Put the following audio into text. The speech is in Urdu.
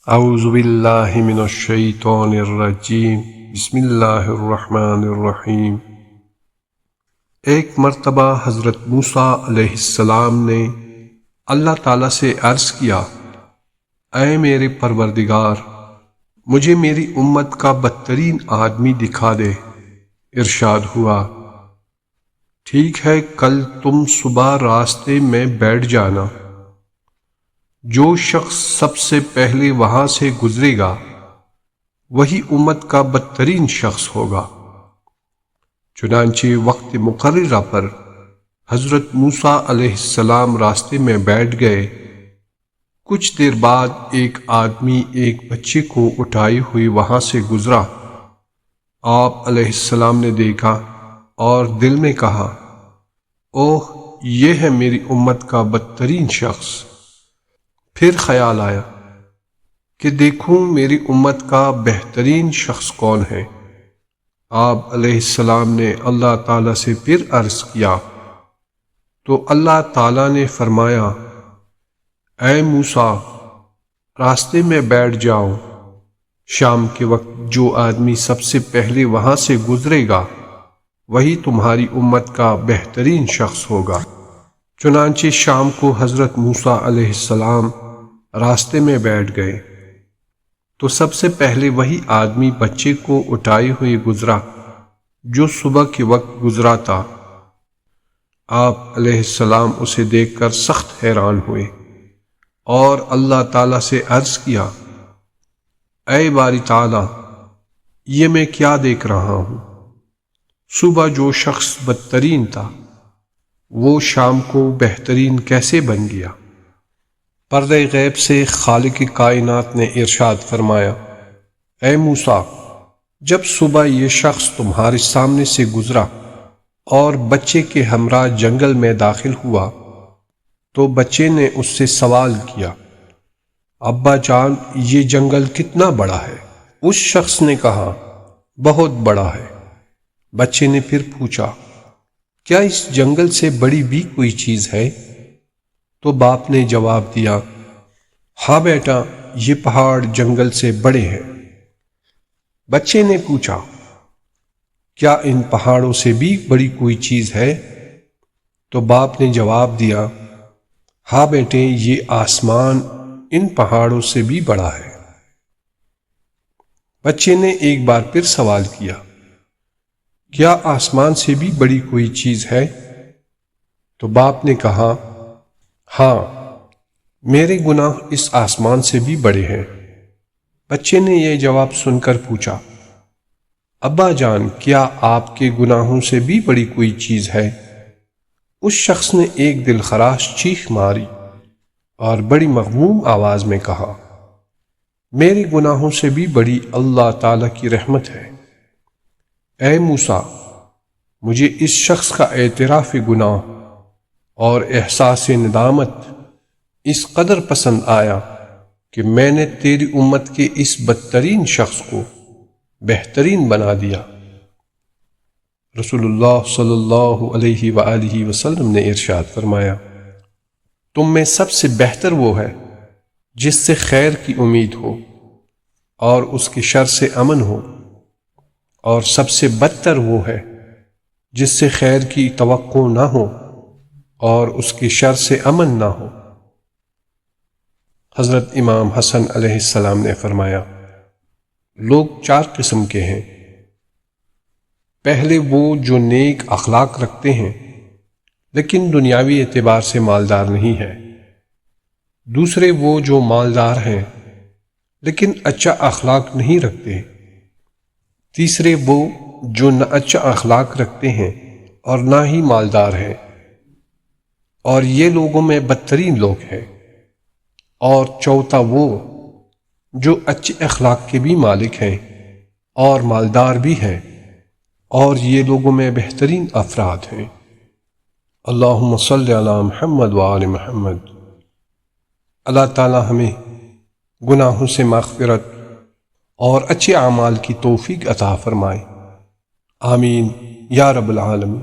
اعوذ باللہ من الشیطان الرجیم بسم اللہ الرحمن الرحیم۔ ایک مرتبہ حضرت موسیٰ علیہ السلام نے اللہ تعالیٰ سے عرض کیا، اے میرے پروردگار، مجھے میری امت کا بدترین آدمی دکھا دے۔ ارشاد ہوا، ٹھیک ہے، کل تم صبح راستے میں بیٹھ جانا، جو شخص سب سے پہلے وہاں سے گزرے گا وہی امت کا بدترین شخص ہوگا۔ چنانچہ وقت مقررہ پر حضرت موسیٰ علیہ السلام راستے میں بیٹھ گئے۔ کچھ دیر بعد ایک آدمی ایک بچے کو اٹھائے ہوئے وہاں سے گزرا۔ آپ علیہ السلام نے دیکھا اور دل میں کہا، اوہ، یہ ہے میری امت کا بدترین شخص۔ پھر خیال آیا کہ دیکھوں میری امت کا بہترین شخص کون ہے۔ آپ علیہ السلام نے اللہ تعالیٰ سے پھر عرض کیا تو اللہ تعالیٰ نے فرمایا، اے موسیٰ، راستے میں بیٹھ جاؤ، شام کے وقت جو آدمی سب سے پہلے وہاں سے گزرے گا وہی تمہاری امت کا بہترین شخص ہوگا۔ چنانچہ شام کو حضرت موسیٰ علیہ السلام راستے میں بیٹھ گئے تو سب سے پہلے وہی آدمی بچے کو اٹھائے ہوئے گزرا جو صبح کے وقت گزرا تھا۔ آپ علیہ السلام اسے دیکھ کر سخت حیران ہوئے اور اللہ تعالیٰ سے عرض کیا، اے باری تعالیٰ، یہ میں کیا دیکھ رہا ہوں؟ صبح جو شخص بدترین تھا وہ شام کو بہترین کیسے بن گیا؟ پردہ غیب سے خالق کائنات نے ارشاد فرمایا، اے موسیٰ، جب صبح یہ شخص تمہارے سامنے سے گزرا اور بچے کے ہمراہ جنگل میں داخل ہوا تو بچے نے اس سے سوال کیا، ابا جان، یہ جنگل کتنا بڑا ہے؟ اس شخص نے کہا، بہت بڑا ہے۔ بچے نے پھر پوچھا، کیا اس جنگل سے بڑی بھی کوئی چیز ہے؟ تو باپ نے جواب دیا، ہاں بیٹا، یہ پہاڑ جنگل سے بڑے ہیں۔ بچے نے پوچھا، کیا ان پہاڑوں سے بھی بڑی کوئی چیز ہے؟ تو باپ نے جواب دیا، ہاں بیٹے، یہ آسمان ان پہاڑوں سے بھی بڑا ہے۔ بچے نے ایک بار پھر سوال کیا، کیا آسمان سے بھی بڑی کوئی چیز ہے؟ تو باپ نے کہا، ہاں، میرے گناہ اس آسمان سے بھی بڑے ہیں۔ بچے نے یہ جواب سن کر پوچھا، ابا جان، کیا آپ کے گناہوں سے بھی بڑی کوئی چیز ہے؟ اس شخص نے ایک دل خراش چیخ ماری اور بڑی مغموم آواز میں کہا، میرے گناہوں سے بھی بڑی اللہ تعالیٰ کی رحمت ہے۔ اے موسیٰ، مجھے اس شخص کا اعتراف گناہ اور احساس ندامت اس قدر پسند آیا کہ میں نے تیری امت کے اس بدترین شخص کو بہترین بنا دیا۔ رسول اللہ صلی اللہ علیہ وآلہ وسلم نے ارشاد فرمایا، تم میں سب سے بہتر وہ ہے جس سے خیر کی امید ہو اور اس کے شر سے امن ہو، اور سب سے بدتر وہ ہے جس سے خیر کی توقع نہ ہو اور اس کے شر سے امن نہ ہو۔ حضرت امام حسن علیہ السلام نے فرمایا، لوگ چار قسم کے ہیں۔ پہلے وہ جو نیک اخلاق رکھتے ہیں لیکن دنیاوی اعتبار سے مالدار نہیں ہے۔ دوسرے وہ جو مالدار ہیں لیکن اچھا اخلاق نہیں رکھتے۔ تیسرے وہ جو نہ اچھا اخلاق رکھتے ہیں اور نہ ہی مالدار ہیں، اور یہ لوگوں میں بدترین لوگ ہیں۔ اور چوتھا وہ جو اچھے اخلاق کے بھی مالک ہیں اور مالدار بھی ہیں، اور یہ لوگوں میں بہترین افراد ہیں۔ اللہم صلی علی محمد وآل محمد۔ اللہ تعالی ہمیں گناہوں سے مغفرت اور اچھے اعمال کی توفیق عطا فرمائے، آمین یا رب العالمین۔